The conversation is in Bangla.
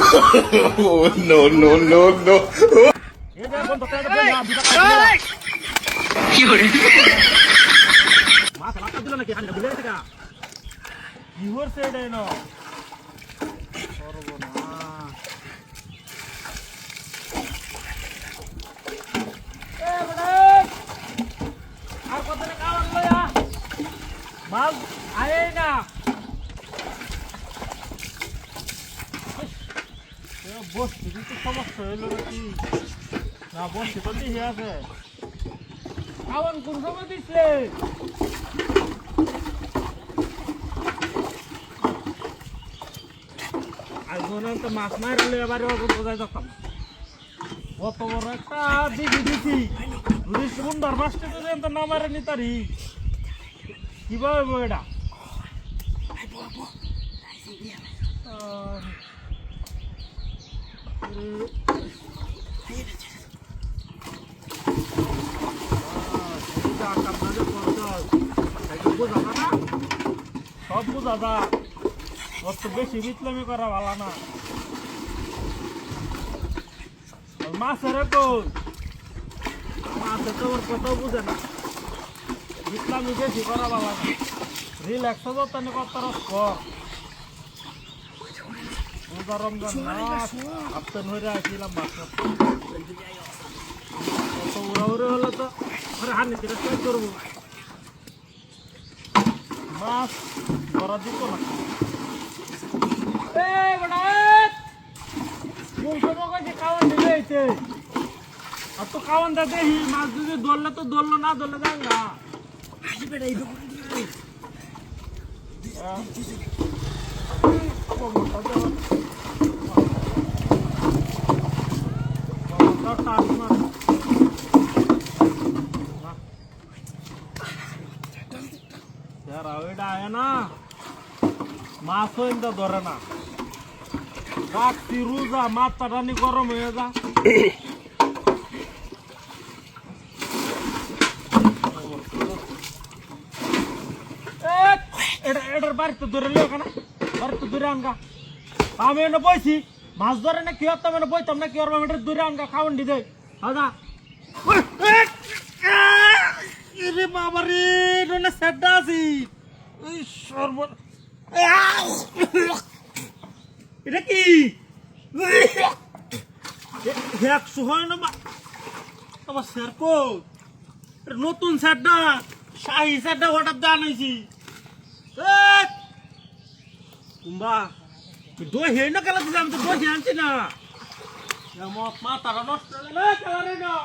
Oh, no, no, no, no. মাল আয়ে না বসছি কিন্তু সমস্যা হইল নাকি না বসছি তো দেখে আছে খাওয়ান কোন সময় দিচ্ছে আজ মনে তো মাছ মারলে এবারে বোঝাই যখন কত বড় একটা দিদি দিছি সুন্দর মাছটা তো না মারে নি তারি কিভাবে এটা সব বোঝা যা অত বেশি বিতলামি করা ভালো না মাছের কোন মাছের তো ওর কথাও বুঝে না বিতলামি বেশি করা ভালো না রিল্যাক্স যতনে কত কর রমজান মাস আপনি হয়ে আসছিলাম মাছ কত উড়াউড়ি হলে তো হানি চেষ্টা করবো মাছ ধরা দিত না খাওয়ান দিতে আর তো খাওয়ান দা দেখি মাছ যদি ধরলে তো ধরলো না ধরলে যাঙ্গা মাছ ধরে না রাখছি রোজা মাথা টানি গরম হয়ে যা এটার বাড়িতে ধরে লিও কেন বাড়িতে ধরে আনগা আমি এনে বইছি মাছ ধরে না কি হতাম এনে বইতাম না কি করবাম এটা ধরে আনগা খাওয়ান দি দে দাদা রে বাবা রে না সেটা আছি এই সর্ব এটা কি একশো হয় না আমার স্যার কো নতুন স্যারটা শাহি স্যারটা হঠাৎ দান হয়েছি কুম্বা দই হে না কেলা দিলাম তো দই আনছি না মাথাটা নষ্ট হয়ে গেল